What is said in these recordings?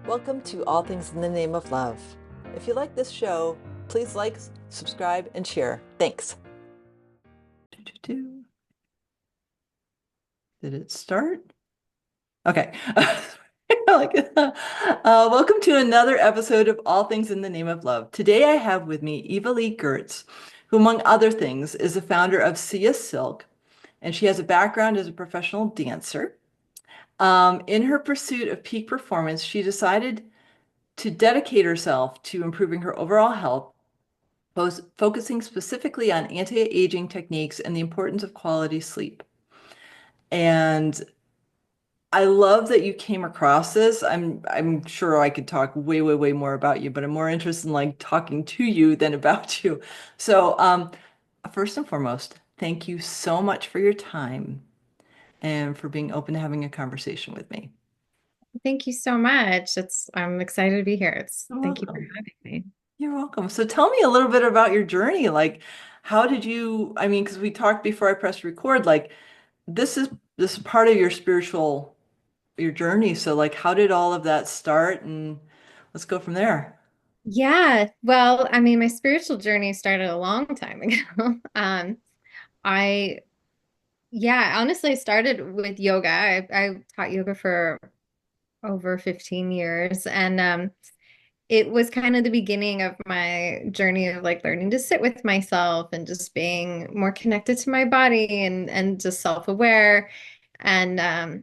Welcome to All Things in the Name of Love. If you like this show, please like, subscribe, and share. Thanks. Did it start? Okay. Welcome to another episode of All Things in the Name of Love. Today I have with me Evalee Gertz, who, among other things, is the founder of Sia Silk, and she has a background as a professional dancer. In her pursuit of peak performance, she decided to dedicate herself to improving her overall health, focusing specifically on anti-aging techniques and the importance of quality sleep. And I love that you came across this. I'm sure I could talk way more about you, but I'm more interested in like talking to you than about you. So, first and foremost, thank you so much for your time and for being open to having a conversation with me. Thank you so much. I'm excited to be here. You're Thank you for welcome. having me. You're welcome. So tell me a little bit about your journey. Like, how did you, I mean, because we talked before I pressed record, like this is part of your journey. So like how did all of that start? And let's go from there. Yeah, well, I mean, my spiritual journey started a long time ago. I yeah, honestly, I started with yoga. I taught yoga for over 15 years, and it was kind of the beginning of my journey of like learning to sit with myself and just being more connected to my body and just self-aware. And I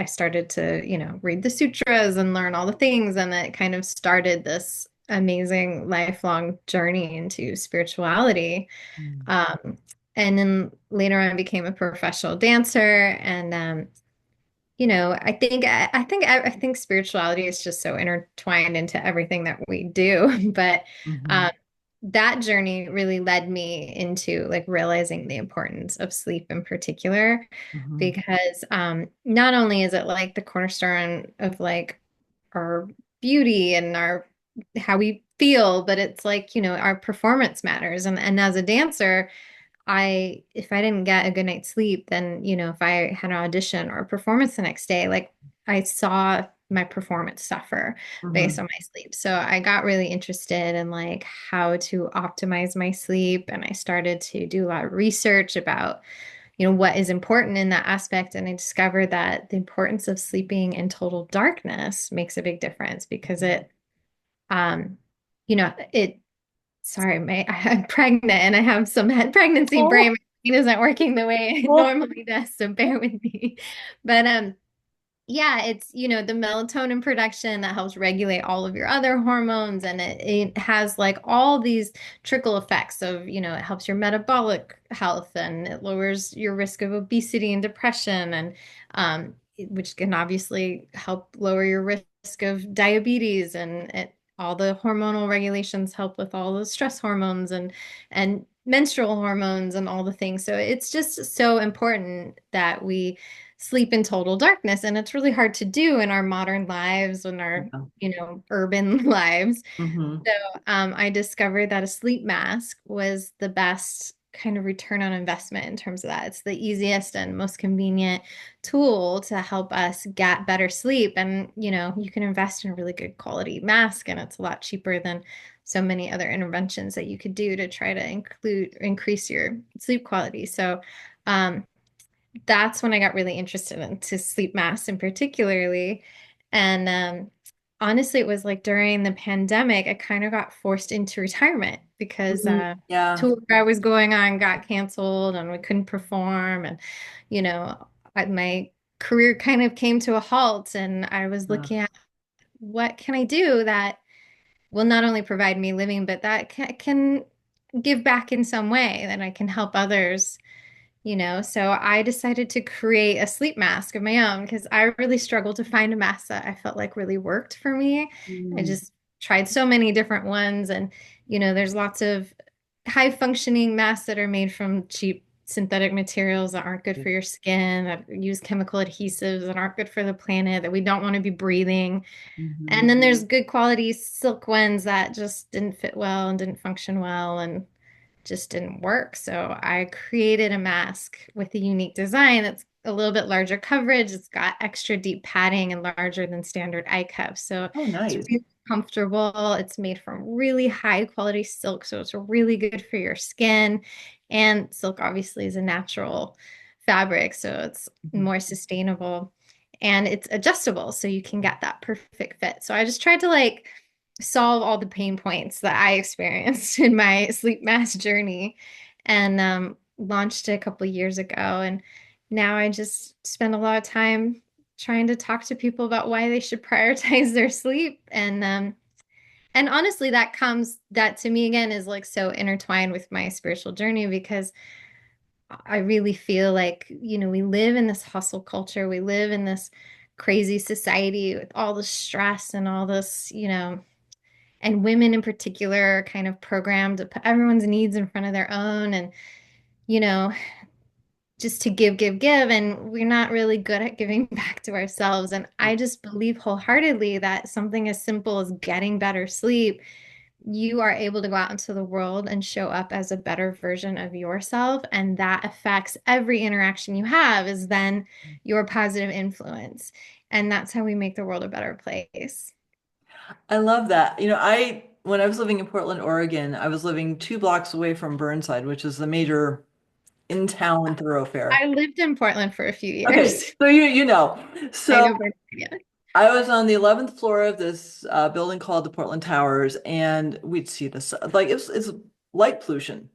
started to, read the sutras and learn all the things, and it kind of started this amazing lifelong journey into spirituality. Mm. Um, and then later on, I became a professional dancer, and I think spirituality is just so intertwined into everything that we do. But Hmm. um, that journey really led me into like realizing the importance of sleep in particular, Hmm. because not only is it like the cornerstone of like our beauty and our how we feel, but it's like, our performance matters. And as a dancer, if I didn't get a good night's sleep, then, if I had an audition or a performance the next day, like I saw my performance suffer based Hmm. on my sleep. So I got really interested in like how to optimize my sleep. And I started to do a lot of research about, what is important in that aspect. And I discovered that the importance of sleeping in total darkness makes a big difference because um, it sorry, I'm pregnant and I have some pregnancy Oh, brain. My brain isn't working the way it oh. normally does, so bear with me. But yeah, it's the melatonin production that helps regulate all of your other hormones, and it has like all these trickle effects of, it helps your metabolic health and it lowers your risk of obesity and depression, and which can obviously help lower your risk of diabetes, and all the hormonal regulations help with all the stress hormones and menstrual hormones and all the things. So it's just so important that we sleep in total darkness. And it's really hard to do in our modern lives and our, Yeah. urban lives. Hmm. So I discovered that a sleep mask was the best kind of return on investment in terms of that. It's the easiest and most convenient tool to help us get better sleep. And, you can invest in a really good quality mask, and it's a lot cheaper than so many other interventions that you could do to try to increase your sleep quality. So, that's when I got really interested into sleep masks in particularly. And honestly, it was like during the pandemic, I kind of got forced into retirement because Hmm. Yeah. tour I was going on got canceled and we couldn't perform. And, my career kind of came to a halt. And I was Yeah. looking at what can I do that will not only provide me living, but that can give back in some way, that I can help others. So I decided to create a sleep mask of my own because I really struggled to find a mask that I felt like really worked for me. I Mm. just tried so many different ones, and there's lots of high functioning masks that are made from cheap synthetic materials that aren't good for your skin, that use chemical adhesives that aren't good for the planet, that we don't want to be breathing. And Hmm. then there's good quality silk ones that just didn't fit well and didn't function well and just didn't work. So I created a mask with a unique design that's a little bit larger coverage. It's got extra deep padding and larger than standard eye cups. So Oh, it's nice. really comfortable. It's made from really high quality silk, so it's really good for your skin. And silk obviously is a natural fabric, so it's Mhm. more sustainable. And it's adjustable, so you can get that perfect fit. So I just tried to like solve all the pain points that I experienced in my sleep mask journey and launched it a couple of years ago. And now I just spend a lot of time trying to talk to people about why they should prioritize their sleep. And honestly, that to me again is like so intertwined with my spiritual journey because I really feel like, we live in this hustle culture. We live in this crazy society with all the stress and all this, and women in particular are kind of programmed to put everyone's needs in front of their own and, you know, just to give, give, give. And we're not really good at giving back to ourselves. And I just believe wholeheartedly that something as simple as getting better sleep, you are able to go out into the world and show up as a better version of yourself. And that affects every interaction you have, is then your positive influence. And that's how we make the world a better place. I love that. When I was living in Portland, Oregon, I was living 2 blocks away from Burnside, which is the major in-town thoroughfare. I lived in Portland for a few Okay, years. so you know. I So know Virginia. I was on the 11th floor of this building called the Portland Towers, and we'd see this like it's light pollution.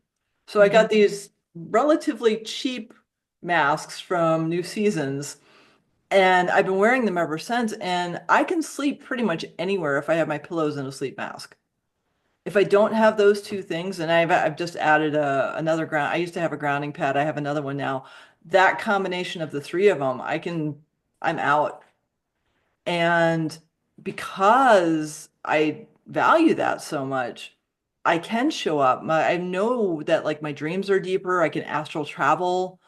So I Mhm. got these relatively cheap masks from New Seasons, and I've been wearing them ever since. And I can sleep pretty much anywhere if I have my pillows and a sleep mask. If I don't have those two things, and I've just added another ground. I used to have a grounding pad. I have another one now. That combination of the three of them, I'm out. And because I value that so much, I can show up. I know that like my dreams are deeper. I can astral travel.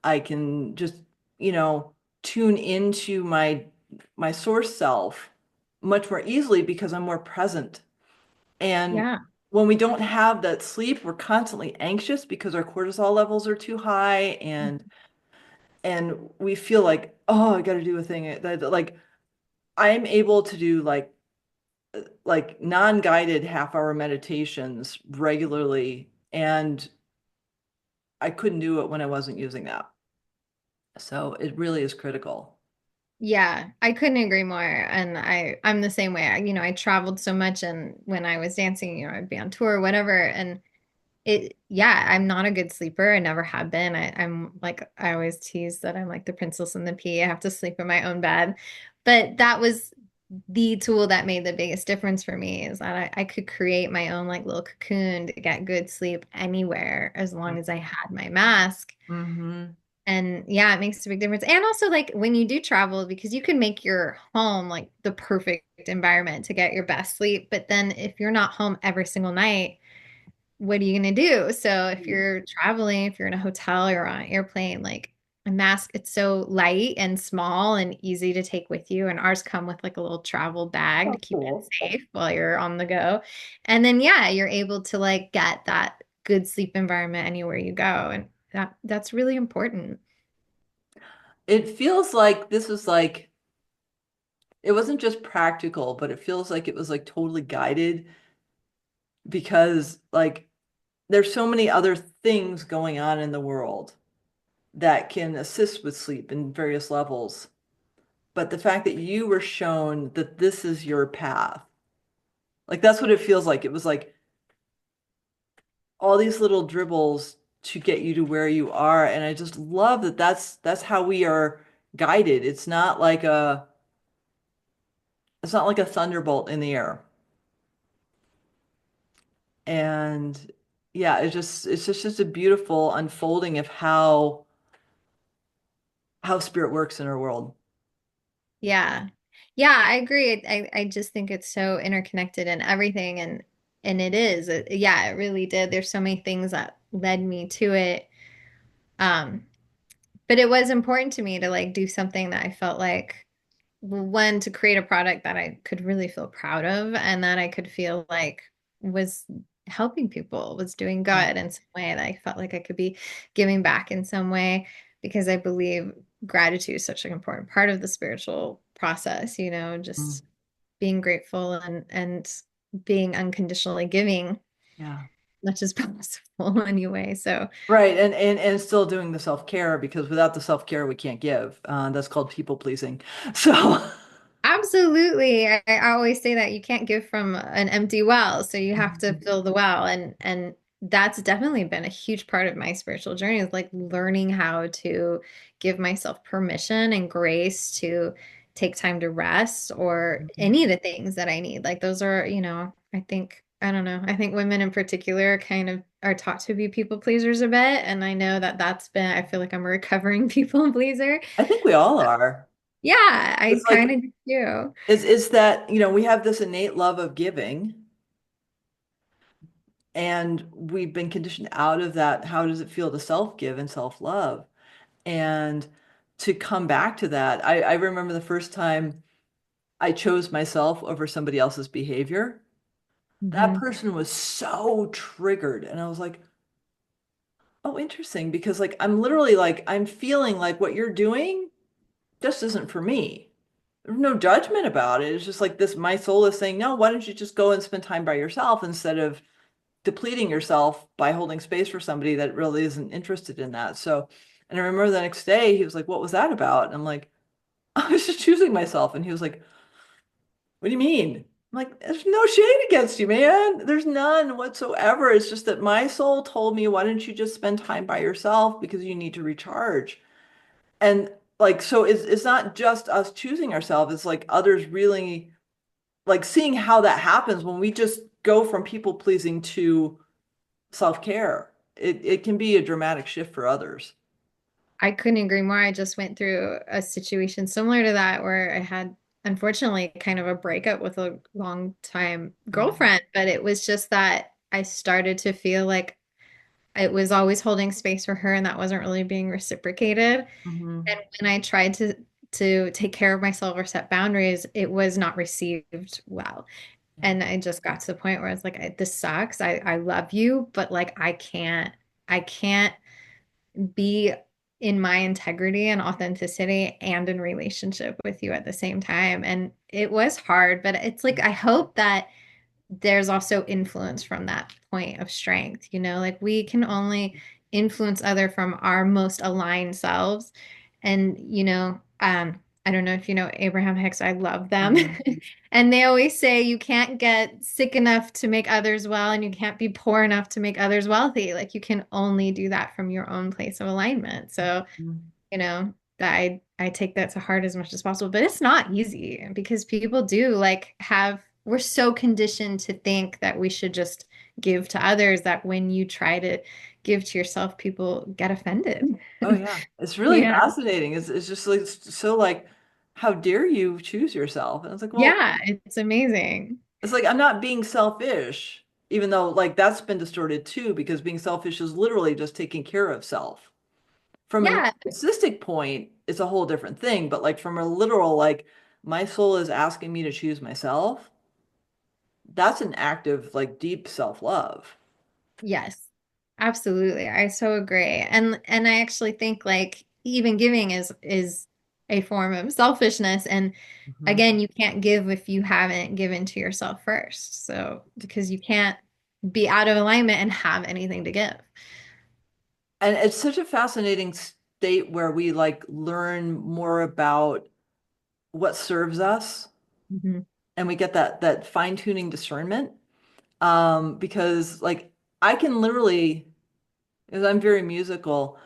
I can just, you know, tune into my source self much more easily because I'm more present. And Yeah. when we don't have that sleep, we're constantly anxious because our cortisol levels are too high and we feel like, oh, I got to do a thing. Like I'm able to do like non-guided half-hour meditations regularly, and I couldn't do it when I wasn't using that. So it really is critical. Yeah, I couldn't agree more. And I'm the same way. I traveled so much and when I was dancing, I'd be on tour or whatever. And yeah, I'm not a good sleeper. I never have been. I'm like, I always tease that I'm like the princess and the pea. I have to sleep in my own bed. But that was the tool that made the biggest difference for me, is that I could create my own like little cocoon to get good sleep anywhere as long as I had my mask. Mm-hmm. And yeah, it makes a big difference. And also like when you do travel, because you can make your home like the perfect environment to get your best sleep. But then if you're not home every single night, what are you going to do? So if you're traveling, if you're in a hotel or on an airplane, like a mask, it's so light and small and easy to take with you. And ours come with like a little travel bag to Oh, keep it cool. safe while you're on the go. And then yeah, you're able to like get that good sleep environment anywhere you go. And that's really important. It feels like this was like it wasn't just practical, but it feels like it was like totally guided because like there's so many other things going on in the world that can assist with sleep in various levels. But the fact that you were shown that this is your path, like that's what it feels like. It was like all these little dribbles to get you to where you are. And I just love that that's how we are guided. It's not like a thunderbolt in the air. And yeah, it's just a beautiful unfolding of how spirit works in our world. Yeah. Yeah, I agree. I just think it's so interconnected and everything and it is. Yeah, it really did. There's so many things that led me to it. Um, but it was important to me to like do something that I felt like, well, one, to create a product that I could really feel proud of and that I could feel like was helping people, was doing good in some way, that I felt like I could be giving back in some way because I believe gratitude is such an important part of the spiritual process, Mm. just being grateful and being unconditionally giving Yeah. much as possible anyway. So Right. And still doing the self-care because without the self-care we can't give. That's called people pleasing. So absolutely. I always say that you can't give from an empty well, so you have to fill the well. And that's definitely been a huge part of my spiritual journey is like learning how to give myself permission and grace to take time to rest or any of the things that I need. Like those are, I don't know. I think women in particular kind of are taught to be people pleasers a bit, and I know that I feel like I'm a recovering people pleaser. I think we all are. Yeah, I It's kind like of do. is that, we have this innate love of giving and we've been conditioned out of that. How does it feel to self-give and self-love? And to come back to that, I remember the first time I chose myself over somebody else's behavior. That Mhm. person was so triggered. And I was like, oh, interesting. Because like I'm literally like, I'm feeling like what you're doing just isn't for me. There's no judgment about it. It's just like this, my soul is saying, no, why don't you just go and spend time by yourself instead of depleting yourself by holding space for somebody that really isn't interested in that. So, and I remember the next day he was like, what was that about? And I'm like, I was just choosing myself. And he was like, what do you mean? I'm like, there's no shade against you, man. There's none whatsoever. It's just that my soul told me, why don't you just spend time by yourself because you need to recharge? And like, so it's not just us choosing ourselves, it's like others really like seeing how that happens when we just go from people pleasing to self-care. It can be a dramatic shift for others. I couldn't agree more. I just went through a situation similar to that where I had, unfortunately, kind of a breakup with a long time Oh. girlfriend, but it was just that I started to feel like I was always holding space for her and that wasn't really being reciprocated. Hmm. And when I tried to take care of myself or set boundaries, it was not received well. Yeah. And I just got to the point where I was like, this sucks. I love you, but like I can't be in my integrity and authenticity and in relationship with you at the same time. And it was hard, but it's like I hope that there's also influence from that point of strength, like we can only influence other from our most aligned selves. And, I don't know if you know Abraham Hicks, I love them. Mhm. And they always say you can't get sick enough to make others well, and you can't be poor enough to make others wealthy. Like you can only do that from your own place of alignment. So, that I take that to heart as much as possible, but it's not easy because people do like we're so conditioned to think that we should just give to others that when you try to give to yourself, people get offended. Oh yeah, it's really Yeah. fascinating. It's just like so like, how dare you choose yourself? And it's like, well, Yeah, it's amazing. it's like I'm not being selfish, even though like that's been distorted too, because being selfish is literally just taking care of self. From a Yeah. narcissistic point, it's a whole different thing. But like from a literal, like my soul is asking me to choose myself, that's an act of like deep self-love. Yes. Absolutely. I so agree. And I actually think like even giving is a form of selfishness. And Mhm. again, you can't give if you haven't given to yourself first. So because you can't be out of alignment and have anything to give. And it's such a fascinating state where we like learn more about what serves us Mhm. and we get that fine-tuning discernment. Because like I can literally, because I'm very musical,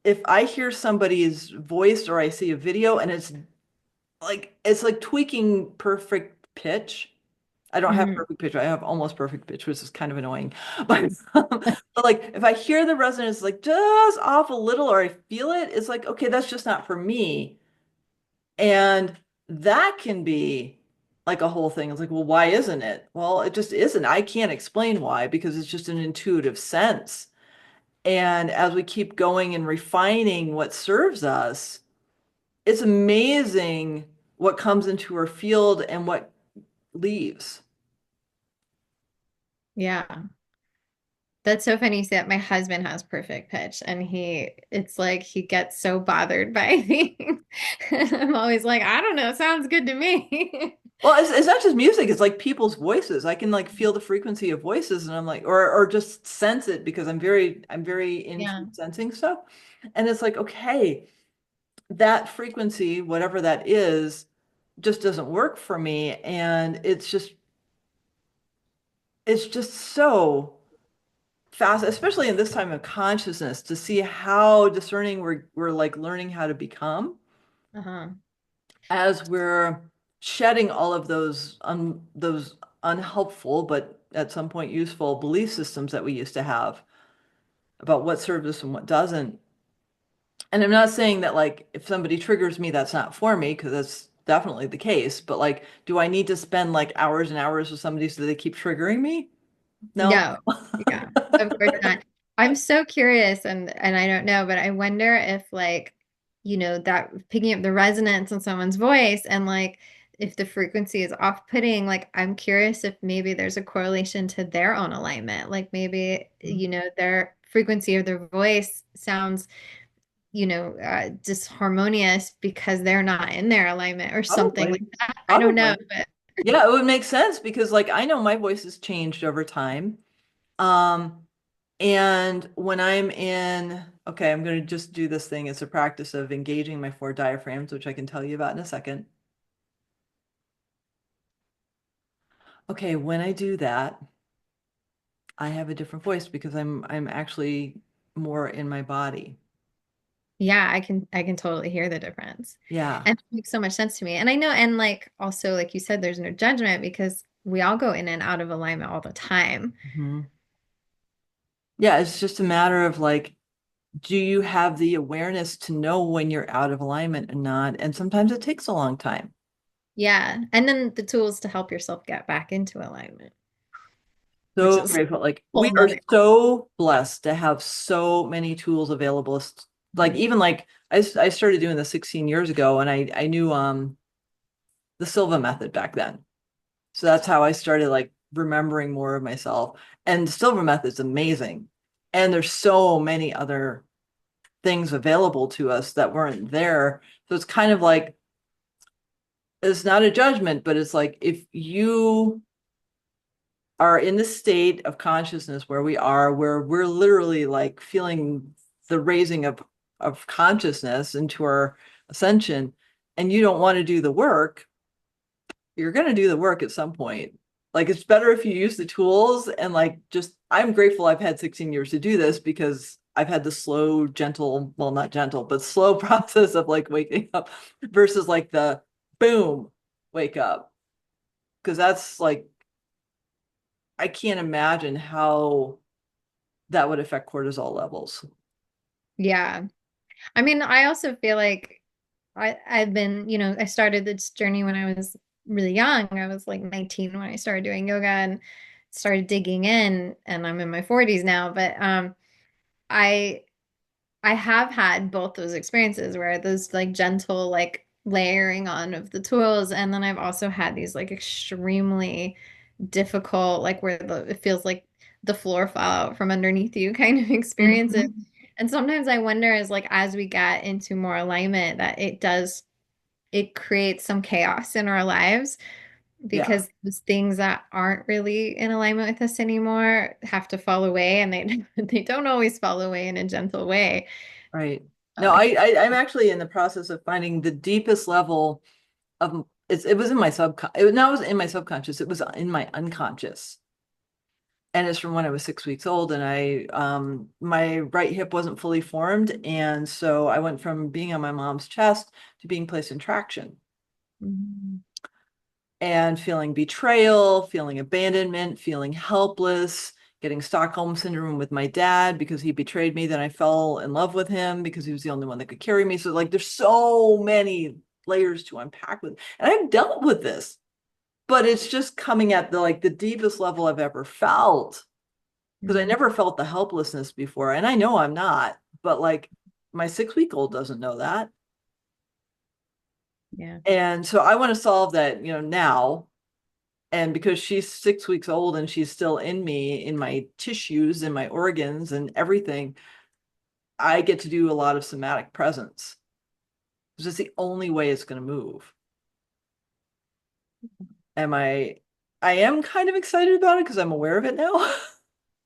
if I hear somebody's voice or I see a video and it's like tweaking perfect pitch. I don't have Mhm. perfect pitch. I have almost perfect pitch, which is kind of annoying. But like if I hear the resonance like just off a little or I feel it, it's like, okay, that's just not for me. And that can be like a whole thing. It's like, well, why isn't it? Well, it just isn't. I can't explain why because it's just an intuitive sense. And as we keep going and refining what serves us, it's amazing what comes into our field and what leaves. Yeah. That's so funny you say that. My husband has perfect pitch, and it's like he gets so bothered by things. And I'm always like, I don't know, sounds good to me. Well, it's not just music, it's like people's voices. I can like feel the frequency of voices and I'm like, or just sense it because I'm very into Yeah. sensing stuff. And it's like, okay, that frequency, whatever that is, just doesn't work for me. And it's just so fast, especially in this time of consciousness, to see how discerning we're like learning how to become Uh-huh. as we're shedding all of those unhelpful but at some point useful belief systems that we used to have about what serves us and what doesn't. And I'm not saying that like if somebody triggers me, that's not for me, because that's definitely the case. But like, do I need to spend like hours and hours with somebody so they keep triggering me? No. No, yeah, of course not. I'm so curious, and I don't know, but I wonder if like, that picking up the resonance in someone's voice and like if the frequency is off-putting, like I'm curious if maybe there's a correlation to their own alignment. Like maybe, their frequency of their voice sounds, disharmonious because they're not in their alignment or something like Probably. that. I don't know, Probably. but Yeah, it would make sense because like I know my voice has changed over time. Um, and when I'm in, okay, I'm going to just do this thing. It's a practice of engaging my four diaphragms, which I can tell you about in a second. Okay, when I do that, I have a different voice because I'm actually more in my body. yeah, I can totally hear the difference. Yeah. And it makes so much sense to me. And I know, and like also like you said, there's no judgment because we all go in and out of alignment all the time. Mhm. Yeah, it's just a matter of like, do you have the awareness to know when you're out of alignment and not? And sometimes it takes a long time. Yeah. And then the tools to help yourself get back into alignment, which So is a grateful. Like we whole are nother. so blessed to have so many tools available. Like even like I started doing this 16 years ago and I knew the Silva method back then. So that's how I started like remembering more of myself. And the Silva method is amazing. And there's so many other things available to us that weren't there. So it's kind of like it's not a judgment, but it's like if you are in the state of consciousness where we are, where we're literally like feeling the raising of consciousness into our ascension, and you don't want to do the work, you're going to do the work at some point. Like it's better if you use the tools and like just I'm grateful I've had 16 years to do this because I've had the slow, gentle, well, not gentle, but slow process of like waking up versus like the boom, wake up. Because that's like I can't imagine how that would affect cortisol levels. Yeah. I mean, I also feel like I've been, I started this journey when I was really young. I was like 19 when I started doing yoga and started digging in, and I'm in my 40s now, but I I have had both those experiences where those like gentle like layering on of the tools, and then I've also had these like extremely difficult like where it feels like the floor fall out from underneath you kind of experiences. Mhm. And sometimes I wonder as like as we get into more alignment that it creates some chaos in our lives Yeah, because those things that aren't really in alignment with us anymore have to fall away, and they they don't always fall away in a gentle way. right. No, Uh, I'm actually in the process of finding the deepest level of it was in my subconscious. Now it was in my subconscious. It was in my unconscious. And it's from when I was 6 weeks old and my right hip wasn't fully formed. And so I went from being on my mom's chest to being placed in traction mm, and feeling betrayal, feeling abandonment, feeling helpless, getting Stockholm syndrome with my dad because he betrayed me. Then I fell in love with him because he was the only one that could carry me. So like there's so many layers to unpack with. And I've dealt with this, but it's just coming at the like the deepest level I've ever felt because I mm, never felt the helplessness before. And I know I'm not, but like my 6 week old doesn't know that. yeah. And so I want to solve that, now. And because she's 6 weeks old and she's still in me, in my tissues, in my organs and everything, I get to do a lot of somatic presence. It's just the only way it's going to move. Am I am kind of excited about it because I'm aware of it now.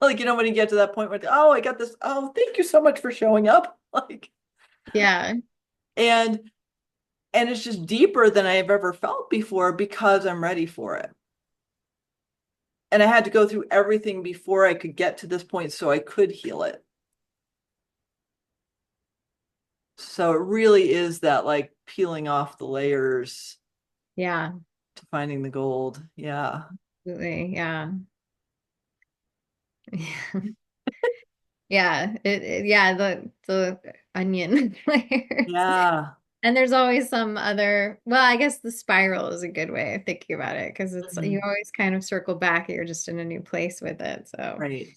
Like, when you get to that point where, oh, I got this. Oh, thank you so much for showing up. Like, Yeah. and it's just deeper than I've ever felt before because I'm ready for it. And I had to go through everything before I could get to this point so I could heal it. So it really is that like peeling off the layers Yeah. to finding the gold. Yeah. Absolutely. Yeah. Yeah. Yeah, the onion layers. Yeah. And there's always some other, well, I guess the spiral is a good way of thinking about it because it's you Mhm. always kind of circle back. You're just in a new place with it. So, Right.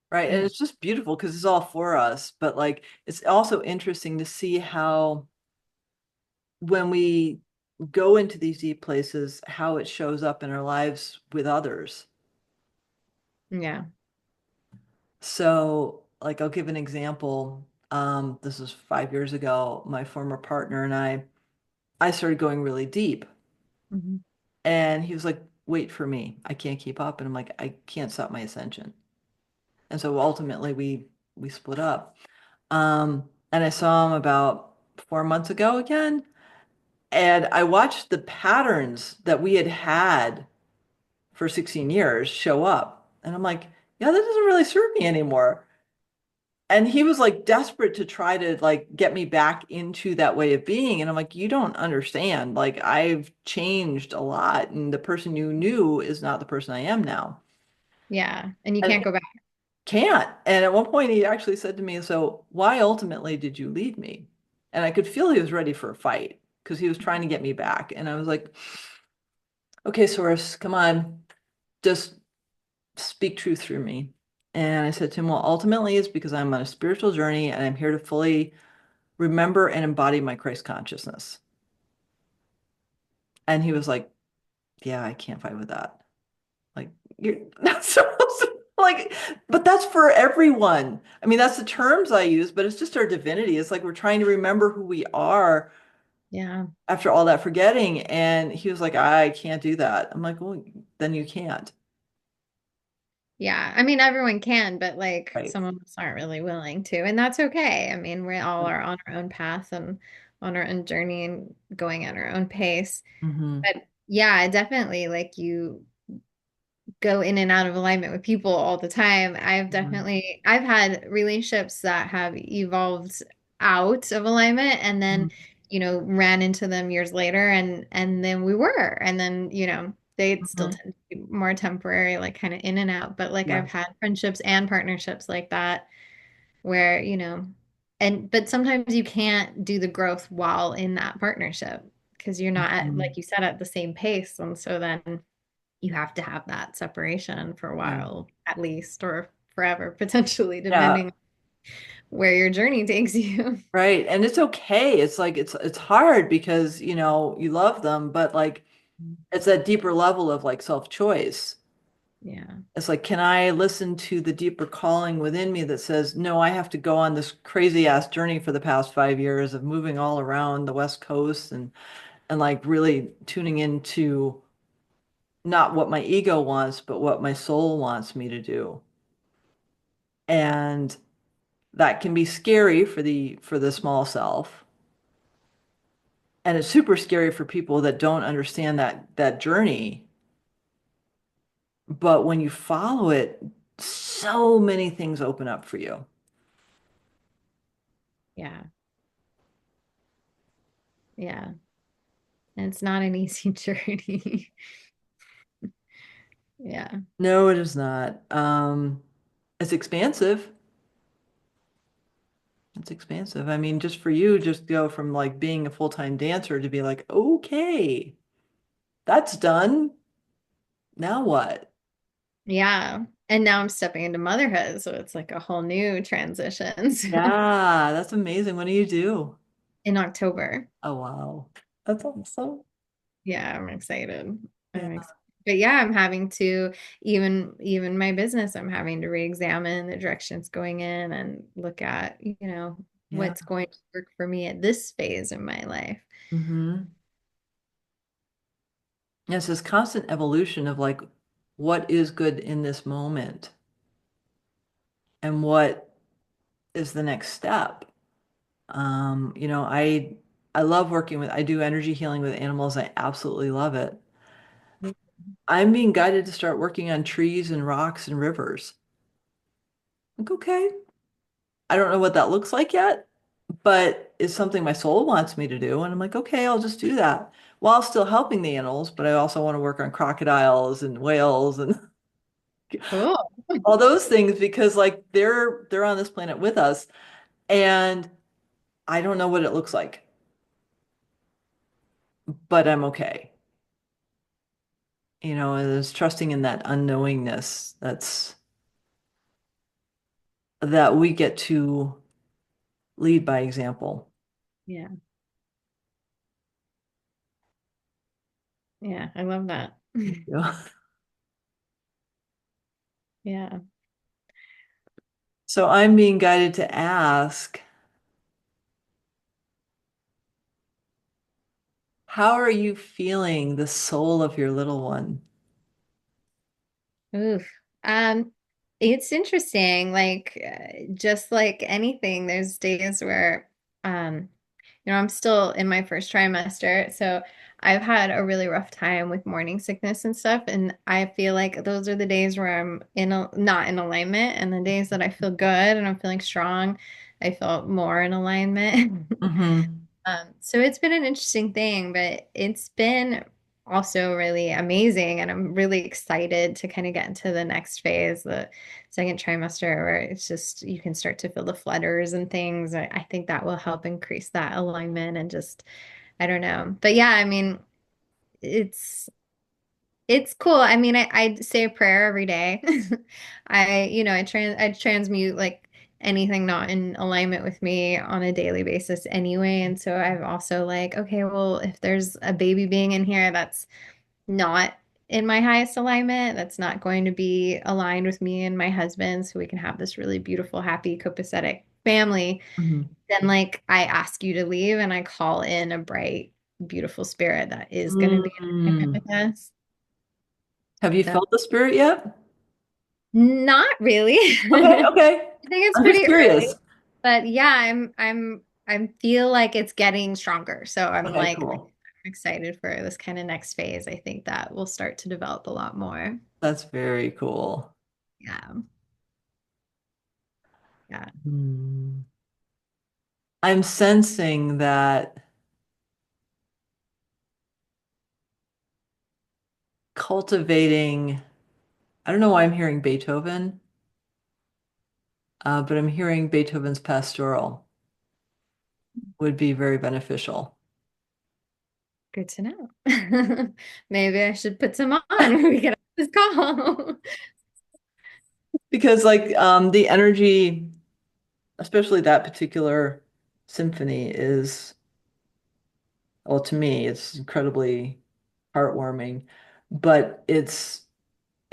Right. And yeah. it's just beautiful because it's all for us. But like, it's also interesting to see how when we go into these deep places, how it shows up in our lives with others. Yeah. So, like, I'll give an example. This was 5 years ago. My former partner and I started going really deep. Mhm. And he was like, wait for me. I can't keep up. And I'm like, I can't stop my ascension. And so ultimately we split up. And I saw him about 4 months ago again. And I watched the patterns that we had had for 16 years show up. And I'm like, yeah, that doesn't really serve me anymore. And he was like desperate to try to like get me back into that way of being. And I'm like, you don't understand. Like I've changed a lot, and the person you knew is not the person I am now. Yeah. And you And can't go back. can't. And at one point he actually said to me, so why ultimately did you leave me? And I could feel he was ready for a fight because he was trying to get me back. And I was like, okay, Source, come on, just speak truth through me. And I said to him, well, ultimately it's because I'm on a spiritual journey and I'm here to fully remember and embody my Christ consciousness. And he was like, yeah, I can't fight with that. Like, you're not supposed to, like, but that's for everyone. I mean, that's the terms I use, but it's just our divinity. It's like we're trying to remember who we are Yeah. after all that forgetting. And he was like, I can't do that. I'm like, well, then you can't. Yeah. I mean, everyone can, but like Right. some of us aren't really willing to. And that's okay. I mean, we all are on our own path and on our own journey and going at our own pace. Hmm. But yeah, definitely like you go in and out of alignment with people all the time. I've had relationships that have evolved out of alignment and then, ran into them years later and then we were. And then, they still Hmm. tend to be more temporary, like kind of in and out. But like Yeah. I've had friendships and partnerships like that where, but sometimes you can't do the growth while in that partnership because you're not at, Mhm. like you said, at the same pace. And so then you have to have that separation for a Yeah. while, at least, or forever, potentially, Yeah. depending where your journey takes you. Right. And it's okay. It's like it's hard because, you love them, but like it's that deeper level of like self-choice. Yeah. It's like, can I listen to the deeper calling within me that says, no, I have to go on this crazy ass journey for the past 5 years of moving all around the West Coast and like really tuning into not what my ego wants, but what my soul wants me to do. And that can be scary for the small self. And it's super scary for people that don't understand that journey. But when you follow it, so many things open up for you. Yeah. Yeah. And it's not an easy journey. Yeah. No, it is not. It's expansive. It's expansive. I mean, just for you, just go from like being a full-time dancer to be like, okay, that's done. Now what? Yeah. And now I'm stepping into motherhood. So it's like a whole new transition. So Yeah, that's amazing. What do you do? in October. Oh, wow. That's awesome. Yeah, I'm excited. Yeah. I'm excited. But yeah, I'm having to even my business, I'm having to re-examine the direction it's going in and look at, Yeah. what's going to work for me at this phase in my life. Hmm. Yes, this constant evolution of like what is good in this moment and what is the next step. I love working with, I do energy healing with animals. I absolutely love it. I'm being guided to start working on trees and rocks and rivers. Like, okay, I don't know what that looks like yet, but it's something my soul wants me to do. And I'm like, okay, I'll just do that while still helping the animals. But I also want to work on crocodiles and whales and Cool. all those things because like they're on this planet with us and I don't know what it looks like, but I'm okay. And it's trusting in that unknowingness that we get to lead by example. Yeah. Yeah, I love that. Yeah. So I'm being guided to ask, how are you feeling the soul of your little one? Oof. Um, it's interesting. Like, just like anything, there's days where, um, I'm still in my first trimester, so I've had a really rough time with morning sickness and stuff, and I feel like those are the days where I'm not in alignment, and the days that I feel good and I'm feeling strong, I feel more in alignment. Hmm. So it's been an interesting thing, but it's been also really amazing. And I'm really excited to kind of get into the next phase, the second trimester, where it's just you can start to feel the flutters and things. I think that will help increase that alignment and just, I don't know. But yeah, I mean, it's it's cool. I mean, I say a prayer every day. I transmute like anything not in alignment with me on a daily basis anyway. And so I've also like, okay, well, if there's a baby being in here that's not in my highest alignment, that's not going to be aligned with me and my husband, so we can have this really beautiful, happy, copacetic family, Hmm. then like I ask you to leave and I call in a bright, beautiful spirit that is going to be in alignment Mm. with us. Have you So felt the spirit yet? not really. Okay, I okay. think it's I'm just pretty early, curious. but yeah, I feel like it's getting stronger. So I'm Okay, like cool. excited for this kind of next phase. I think that will start to develop a lot more. That's very cool. Yeah. Yeah. Hmm. I'm sensing that cultivating, I don't know why I'm hearing Beethoven, but I'm hearing Beethoven's Pastoral would be very beneficial. Good to know. Maybe I should put some on when we get off this call. Because like the energy, especially that particular symphony is, well, to me, it's incredibly heartwarming, but it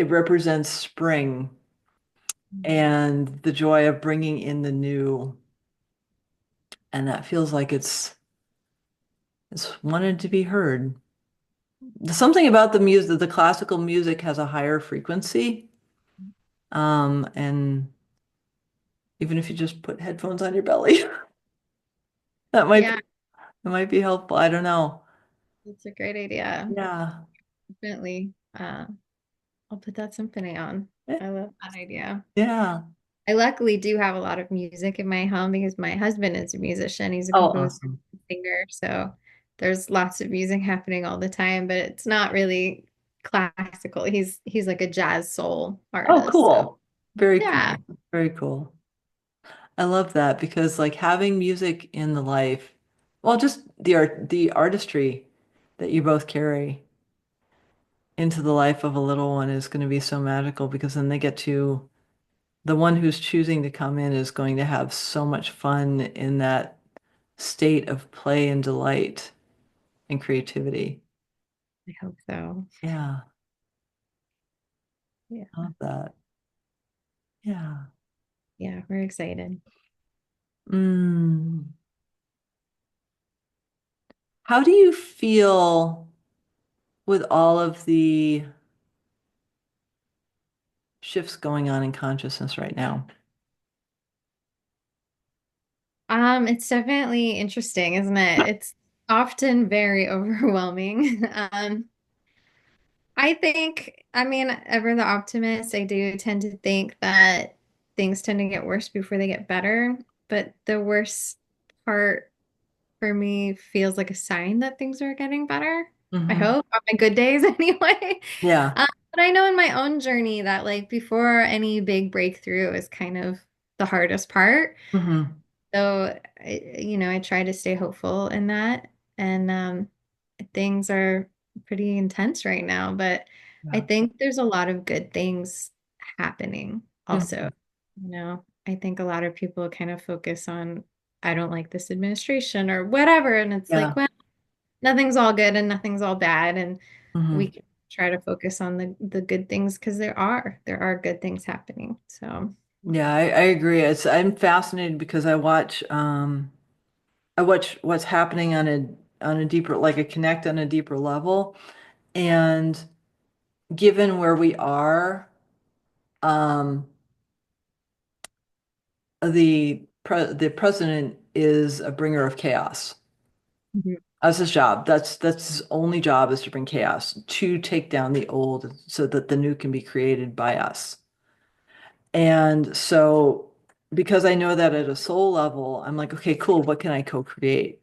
represents spring and the joy of bringing in the new, and that feels like it's wanted to be heard. Something about the music, the classical music has a higher frequency. And even if you just put headphones on your belly, that might Yeah, be, that might be helpful. I don't know. that's a great idea. Yeah. Definitely. I'll put that symphony on. I love that idea. Yeah. I luckily do have a lot of music in my home because my husband is a musician. He's a Oh, composer, awesome. singer. So there's lots of music happening all the time, but it's not really classical. He's like a jazz soul Oh, artist. So cool. Very yeah, cool. Very cool. I love that because like having music in the life, well, just the artistry that you both carry into the life of a little one is going to be so magical because then they get to, the one who's choosing to come in is going to have so much fun in that state of play and delight and creativity. I hope so. Yeah. Yeah. I love that. Yeah. Yeah, we're excited. Mm. How do you feel with all of the shifts going on in consciousness right now? It's definitely interesting, isn't it? It's often very overwhelming. I think, I mean, ever the optimist, I do tend to think that things tend to get worse before they get better. But the worst part for me feels like a sign that things are getting better. I Hmm. hope on my good days anyway. Yeah. But I know in my own journey that like before any big breakthrough is kind of the hardest part. Hmm. So, I try to stay hopeful in that. And things are pretty intense right now, but I Yeah. think there's a lot of good things happening also. Mhm. I think a lot of people kind of focus on, I don't like this administration or whatever. And it's like, Yeah. well, nothing's all good and nothing's all bad. And we Hmm. can try to focus on the good things because there are good things happening. So, Yeah, I agree. I'm fascinated because I watch what's happening on a deeper, like a connect on a deeper level. And given where we are, um, the president is a bringer of chaos. mhm. That's his job. That's his only job is to bring chaos, to take down the old so that the new can be created by us. And so because I know that at a soul level, I'm like, okay, cool, what can I co-create?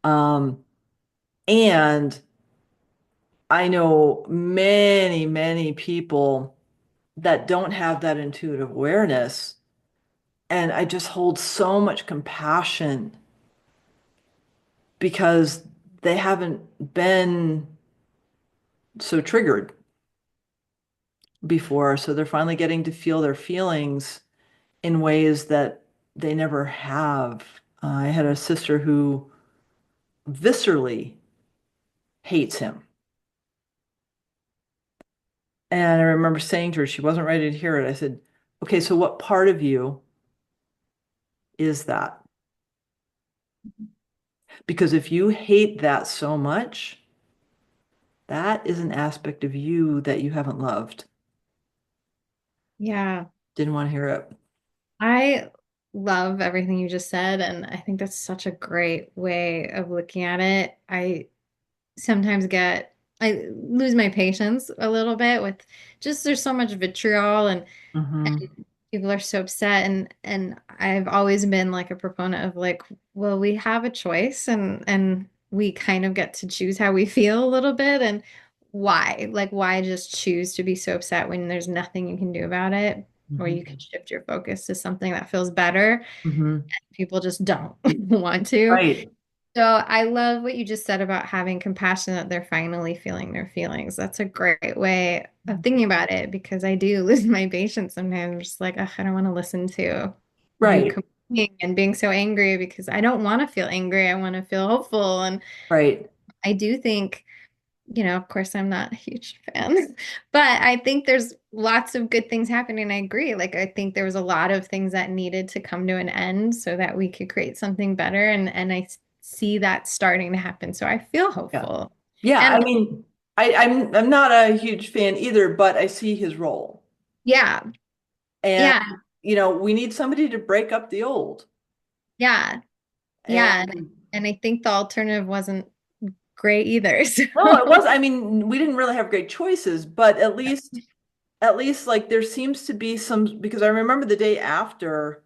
Um, and I know many, many people that don't have that intuitive awareness. And I just hold so much compassion because they haven't been so triggered before. So they're finally getting to feel their feelings in ways that they never have. I had a sister who viscerally hates him. And I remember saying to her, she wasn't ready to hear it. I said, okay, so what part of you is that? Because if you hate that so much, that is an aspect of you that you haven't loved. Yeah. Didn't want to hear it. I love everything you just said, and I think that's such a great way of looking at it. I lose my patience a little bit with just there's so much vitriol and Hmm. people are so upset and I've always been like a proponent of like, well, we have a choice and we kind of get to choose how we feel a little bit and why? Like why just choose to be so upset when there's nothing you can do about it? Or you can Hmm. shift your focus to something that feels better. Hmm. People just don't want to. Right. So I love what you just said about having compassion that they're finally feeling their feelings. That's a great way of thinking about it because I do lose my patience sometimes. I'm just like, ugh, I don't want to listen to you Right. complaining and being so angry because I don't want to feel angry. I want to feel hopeful. And Right. I do think, of course, I'm not a huge fan, but I think there's lots of good things happening. I agree. Like, I think there was a lot of things that needed to come to an end so that we could create something better. And I see that starting to happen. So I feel Yeah. hopeful. Yeah. I And mean, I'm not a huge fan either, but I see his role. yeah, And, yeah, we need somebody to break up the old. yeah, yeah. And And I think the alternative wasn't great either. no, it So was, I mean, we didn't really have great choices, but at least like there seems to be some, because I remember the day after,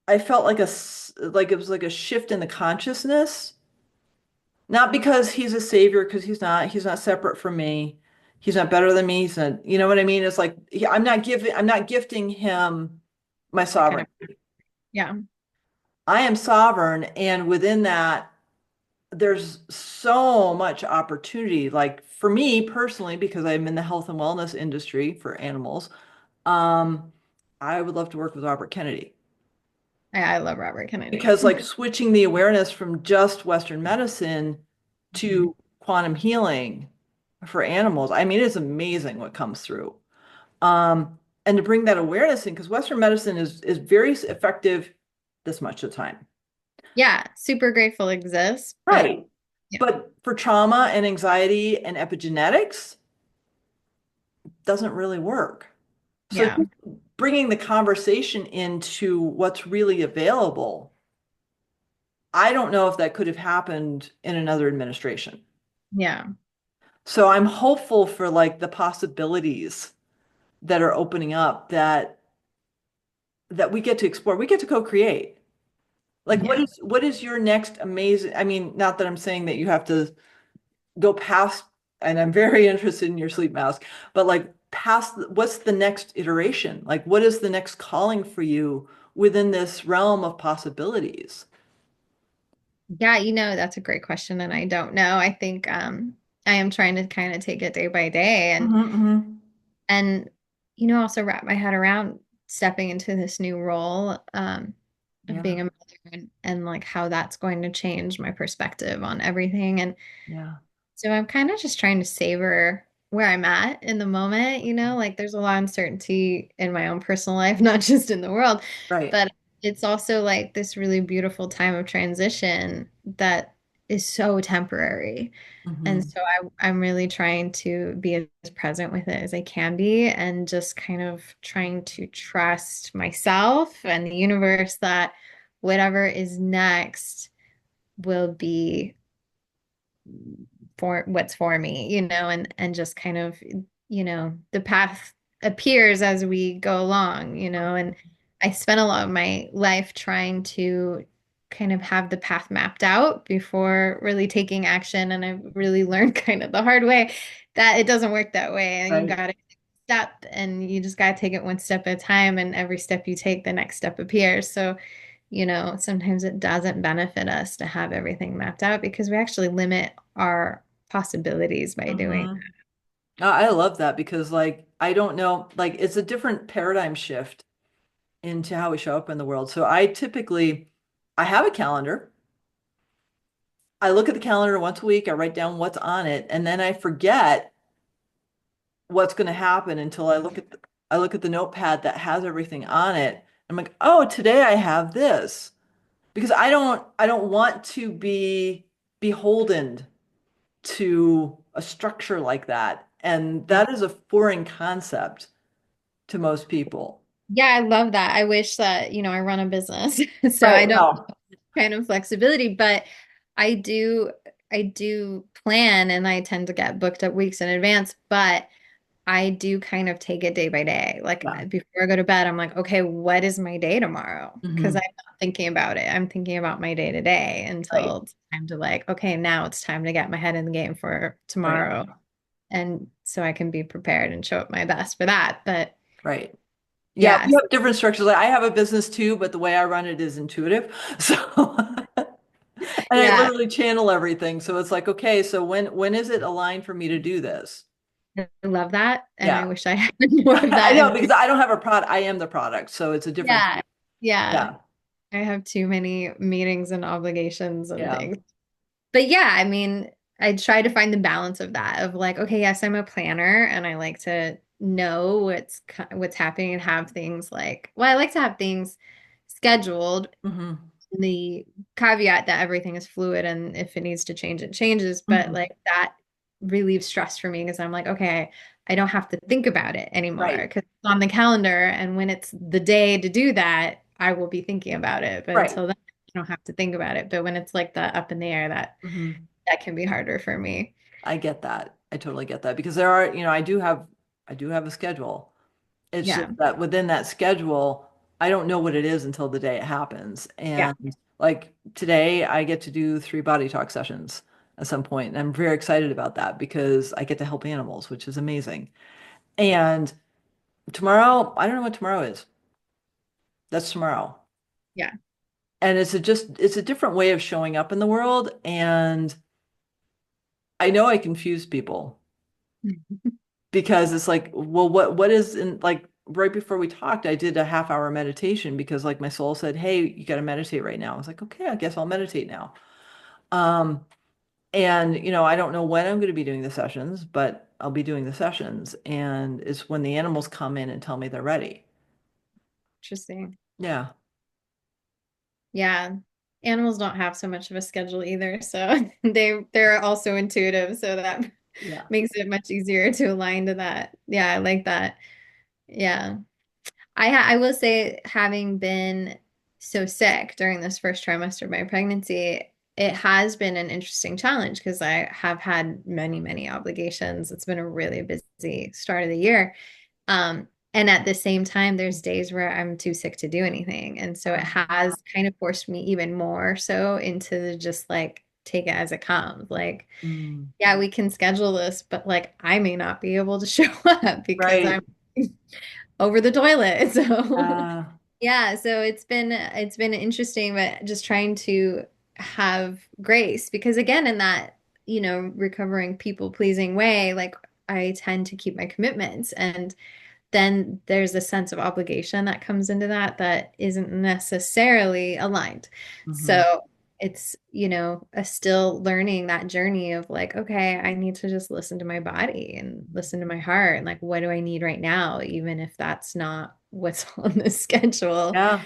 I felt like it was like a shift in the consciousness. Not because he's a savior, because he's not separate from me. He's not better than me. He's not, you know what I mean? It's like I'm not gifting him my that kind of, sovereignty. yeah, I am sovereign, and within that, there's so much opportunity. Like for me personally, because I'm in the health and wellness industry for animals, um, I would love to work with Robert Kennedy I love Robert Kennedy. because like switching the awareness from just Western medicine Mhm. to quantum healing for animals. I mean, it's amazing what comes through. And to bring that awareness in, because Western medicine is very effective this much of the time. Yeah, super grateful exists, but Right. yeah, But for trauma and anxiety and epigenetics, doesn't really work. So yeah, just bringing the conversation into what's really available, I don't know if that could have happened in another administration. yeah, So I'm hopeful for like the possibilities that are opening up that we get to explore. We get to co-create. Like yeah. what is your next amazing, I mean, not that I'm saying that you have to go past, and I'm very interested in your sleep mask, but like past, what's the next iteration? Like what is the next calling for you within this realm of possibilities? Yeah, that's a great question, and I don't know. I think I am trying to kind of take it day by day Hmm. and also wrap my head around stepping into this new role of Yeah, being a mother and like how that's going to change my perspective on everything. And yeah, so I'm kind of just trying to savor where I'm at in the moment, like there's a lot of uncertainty in my own personal life, not just in the world, right. but it's also like this really beautiful time of transition that is so temporary. And Hmm. so I'm really trying to be as present with it as I can be and just kind of trying to trust myself and the universe that whatever is next will be for what's for me, and just kind of, the path appears as we go along, and I spent a lot of my life trying to kind of have the path mapped out before really taking action. And I've really learned kind of the hard way that it doesn't work that way. And you Right. got to step and you just got to take it one step at a time. And every step you take, the next step appears. So sometimes it doesn't benefit us to have everything mapped out because we actually limit our possibilities by doing Hmm. I love that because like I don't know, like it's a different paradigm shift into how we show up in the world. So I have a calendar. I look at the calendar once a week, I write down what's on it, and then I forget what's going to happen until I look at the notepad that has everything on it. I'm like, "Oh, today I have this." Because I don't want to be beholden to a structure like that. And that. that is a foreign concept to most people. Yeah, I love that. I wish that, I run a business, so Right. I don't Well, have this kind of flexibility, but I do I do plan and I tend to get booked up weeks in advance, but I do kind of take it day by day. Like yeah. before I go to bed, I'm like, okay, what is my day tomorrow? Because I'm Hmm. not thinking about it. I'm thinking about my day to day Right. until it's time to like, okay, now it's time to get my head in the game for Right. tomorrow. And so I can be prepared and show up my best for that. But Right. Yeah, we yes, have different structures. Like I have a business too, but the way I run it is intuitive. So and I yeah, literally channel everything. So it's like, okay, so when is it aligned for me to do this? I love that. And Yeah. I wish I had more of I that. know And because I don't have a product. I am the product. So it's a different. yeah, yeah, Yeah. I have too many meetings and obligations and Yeah. things. But yeah, I mean, I try to find the balance of that of like, okay, yes, I'm a planner and I like to know what's happening and have things like, well, I like to have things scheduled. Hmm. The caveat that everything is fluid and if it needs to change, it changes. But Hmm. like that relieves stress for me because I'm like, okay, I don't have to think about it anymore Right. because it's on the calendar. And when it's the day to do that, I will be thinking about it. But Right. until then, I don't have to think about it. But when it's like the up in the air, Hmm. that can be harder for me. I get that. I totally get that because I do have a schedule. It's Yeah. just that within that schedule, I don't know what it is until the day it happens. Yeah. And like today, I get to do 3 body talk sessions at some point, and I'm very excited about that because I get to help animals, which is amazing. And tomorrow, I don't know what tomorrow is. That's tomorrow. Yeah. And it's a different way of showing up in the world. And I know I confuse people because it's like, well, what is in like right before we talked, I did a half-hour meditation because like my soul said, "Hey, you got to meditate right now." I was like, "Okay, I guess I'll meditate now." Um, And, I don't know when I'm going to be doing the sessions, but I'll be doing the sessions. And it's when the animals come in and tell me they're ready. Interesting. Yeah. Yeah. Animals don't have so much of a schedule either, so they're also intuitive, so that Yeah. makes it much easier to align to that. Yeah, I like that. Yeah. I will say, having been so sick during this first trimester of my pregnancy, it has been an interesting challenge because I have had many, many obligations. It's been a really busy start of the year. And at the same time, there's days where I'm too sick to do anything. And so it has kind of forced me even more so into the just like take it as it comes. Like, Mm. yeah, we can schedule this, but like I may not be able to show up because I'm Right. over the toilet. So Uh, yeah, so it's been interesting, but just trying to have grace because again, in that, recovering people pleasing way, like I tend to keep my commitments, and then there's a sense of obligation that comes into that isn't necessarily aligned. mhm. So it's, a still learning that journey of like, okay, I need to just listen to my body and listen to my heart and like, what do I need right now, even if that's not what's on the schedule, Yeah.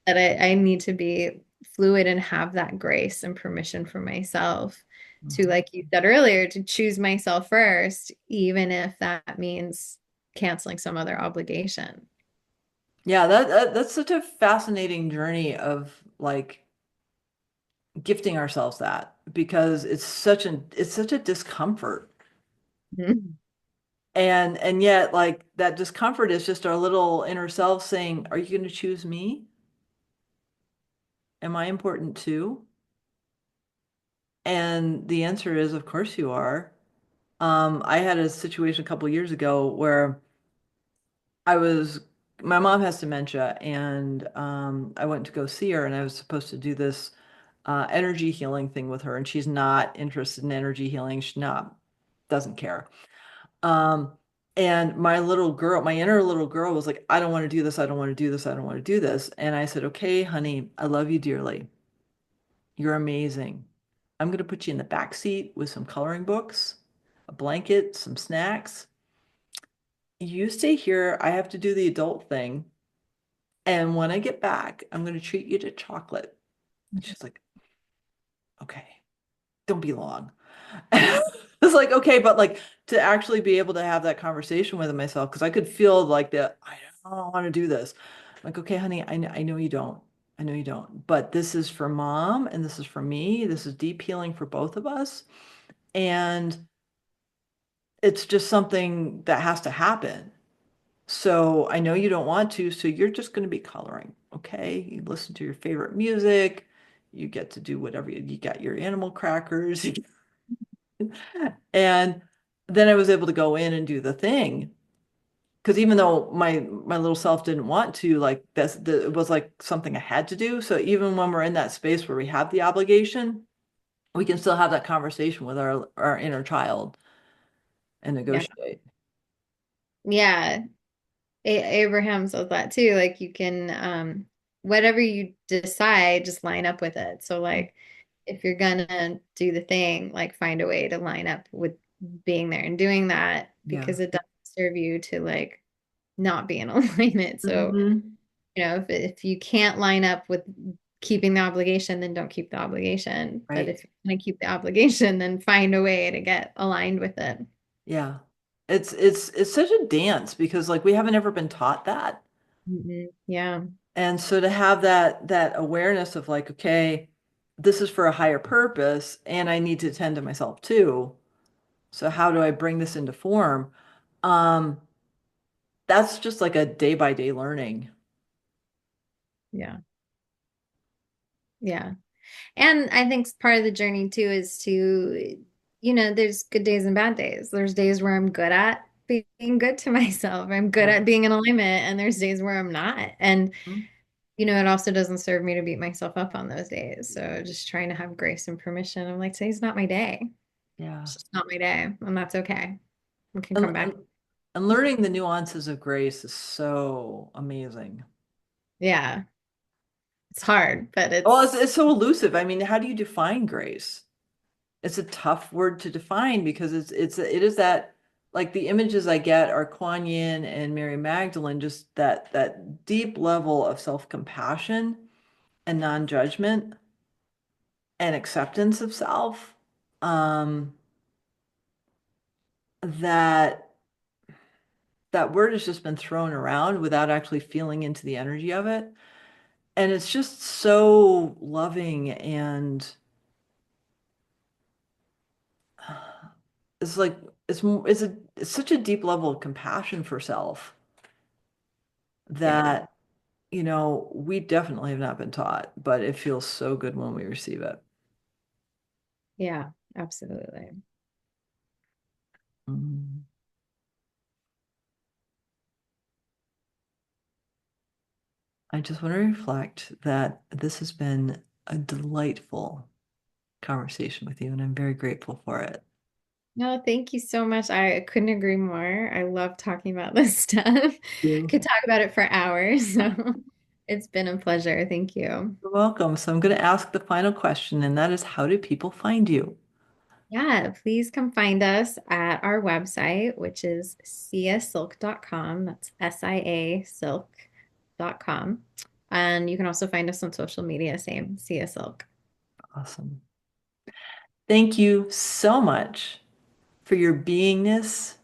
that I need to be fluid and have that grace and permission for myself to, Mhm. like you said earlier, to choose myself first, even if that means canceling some other obligation. Yeah, that's such a fascinating journey of like gifting ourselves that because it's such a discomfort. Mhm. And yet like that discomfort is just our little inner self saying, "Are you going to choose me? Am I important too?" And the answer is, of course you are. I had a situation a couple years ago where I was, my mom has dementia, and I went to go see her, and I was supposed to do this energy healing thing with her, and she's not interested in energy healing. She's not, doesn't care. Um, and my little girl, my inner little girl was like, I don't want to do this. I don't want to do this. I don't want to do this. And I said, okay, honey, I love you dearly. You're amazing. I'm going to put you in the back seat with some coloring books, a blanket, some snacks. You stay here. I have to do the adult thing. And when I get back, I'm going to treat you to chocolate. And she's like, okay, don't be long. It's like, okay, but like to actually be able to have that conversation with myself, because I could feel like that, I don't want to do this. Like, okay, honey, I know you don't. I know you don't. But this is for mom and this is for me. This is deep healing for both of us. And it's just something that has to happen. So I know you don't want to, so you're just going to be coloring, okay? You listen to your favorite music. You get to do whatever you got your animal crackers. And then I was able to go in and do the thing. Because even though my little self didn't want to, like it was like something I had to do. So even when we're in that space where we have the obligation, we can still have that conversation with our inner child and Yeah. negotiate. Yeah. Abraham says that too. Like you can, whatever you decide, just line up with it. So like if you're gonna do the thing, like find a way to line up with being there and doing that Yeah. because it doesn't serve you to like not be in alignment. So, Hmm. if you can't line up with keeping the obligation, then don't keep the obligation. But Right. if you're gonna keep the obligation, then find a way to get aligned with it. Yeah. It's such a dance because like we haven't ever been taught that. Yeah. And so to have that awareness of like, okay, this is for a higher purpose and I need to attend to myself too. So how do I bring this into form? Um, that's just like a day by day learning. Yeah. Yeah. And I think part of the journey too is to, there's good days and bad days. There's days where I'm good at being good to myself. I'm good Yeah. at being in alignment, and there's days where I'm not. And, Mhm. it also doesn't serve me to beat myself up on those days. So just trying to have grace and permission. I'm like, today's not my day. Yeah. It's just not my day. And that's okay. We can And, come back. and and learning the nuances of grace is so amazing. Yeah. It's hard, but Well, it's so elusive. I mean, how do you define grace? it's a tough word to define because it is that like the images I get are Kuan Yin and Mary Magdalene, just that deep level of self-compassion and non-judgment and acceptance of self. Um, that that word has just been thrown around without actually feeling into the energy of it. And it's just so loving and it's like it's such a deep level of compassion for self Yeah. that we definitely have not been taught, but it feels so good when we receive it. Yeah, absolutely. Mm. I just want to reflect that this has been a delightful conversation with you, and I'm very grateful for it. No, thank you so much. I couldn't agree more. I love talking about this stuff. You. Could talk about it for hours. So it's been a pleasure. Thank you. You're welcome. So I'm going to ask the final question, and that is, how do people find you? Yeah, please come find us at our website, which is siasilk.com. That's SIA silk.com. And you can also find us on social media, same, Sia Silk. Awesome. Thank you so much for your beingness,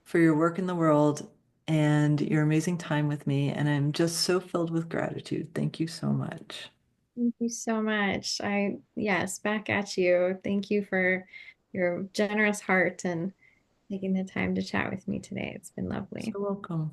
for your work in the world, and your amazing time with me. And I'm just so filled with gratitude. Thank you so much. Thank you so much. Yes, back at you. Thank you for your generous heart and taking the time to chat with me today. It's been lovely. So welcome.